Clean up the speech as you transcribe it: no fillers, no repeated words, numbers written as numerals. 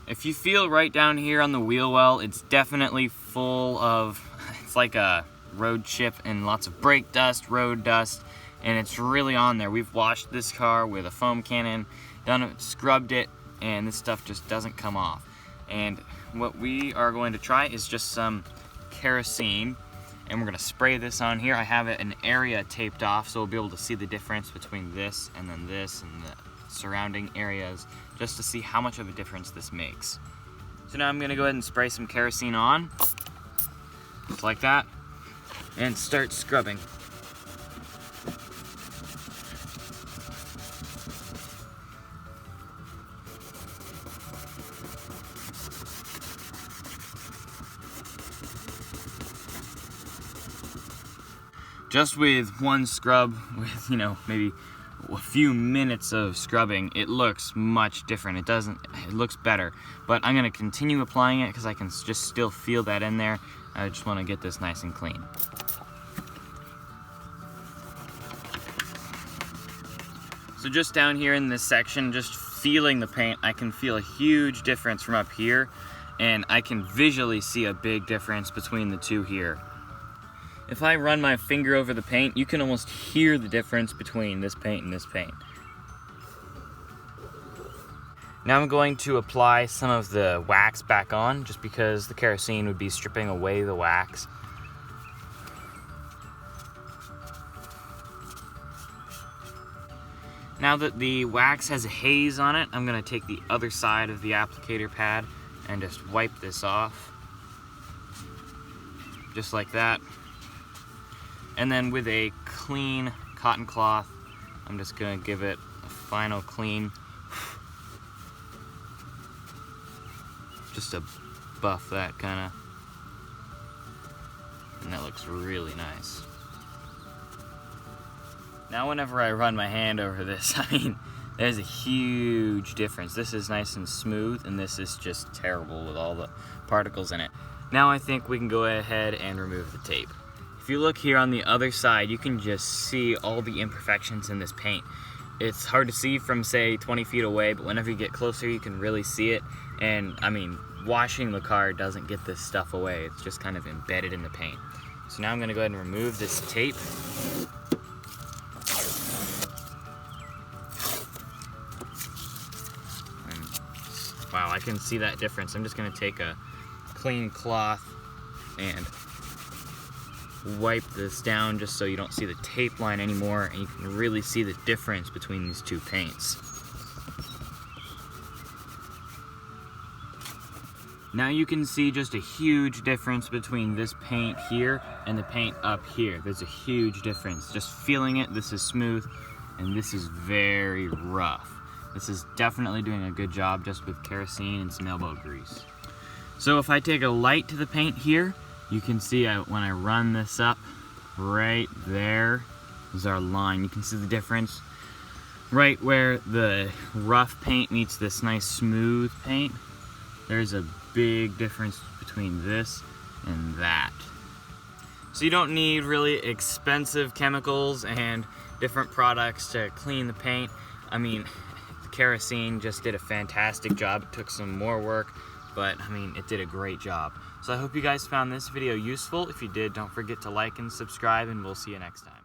If you feel right down here on the wheel well, it's definitely full of, it's like a road chip and lots of brake dust, road dust, and it's really on there. We've washed this car with a foam cannon, done it, scrubbed it, and this stuff just doesn't come off. And what we are going to try is just some kerosene, and we're going to spray this on here. I have an area taped off so we'll be able to see the difference between this and then this and the surrounding areas, just to see how much of a difference this makes. So now I'm going to go ahead and spray some kerosene on, just like that, and start scrubbing. Just with one scrub, with maybe a few minutes of scrubbing, it looks much different. It looks better. But I'm gonna continue applying it because I can just still feel that in there. I just wanna get this nice and clean. So just down here in this section, just feeling the paint, I can feel a huge difference from up here, and I can visually see a big difference between the two here. If I run my finger over the paint, you can almost hear the difference between this paint and this paint. Now I'm going to apply some of the wax back on, just because the kerosene would be stripping away the wax. Now that the wax has a haze on it, I'm going to take the other side of the applicator pad and just wipe this off. Just like that. And then with a clean cotton cloth, I'm just gonna give it a final clean. Just to buff that kinda. And that looks really nice. Now whenever I run my hand over this, I mean, there's a huge difference. This is nice and smooth, and this is just terrible with all the particles in it. Now I think we can go ahead and remove the tape. If you look here on the other side, you can just see all the imperfections in this paint. It's hard to see from, say, 20 feet away, but whenever you get closer, you can really see it. And, I mean, washing the car doesn't get this stuff away. It's just kind of embedded in the paint. So now I'm going to go ahead and remove this tape. And, wow, I can see that difference. I'm just going to take a clean cloth and wipe this down just so you don't see the tape line anymore, and you can really see the difference between these two paints. Now you can see just a huge difference between this paint here and the paint up here. There's a huge difference. Just feeling it, this is smooth and this is very rough. This is definitely doing a good job just with kerosene and some elbow grease. So if I take a light to the paint here, you can see when I run this up, right there is our line. You can see the difference. Right where the rough paint meets this nice smooth paint, there's a big difference between this and that. So you don't need really expensive chemicals and different products to clean the paint. I mean, the kerosene just did a fantastic job. It took some more work, but I mean, it did a great job. So I hope you guys found this video useful. If you did, don't forget to like and subscribe, and we'll see you next time.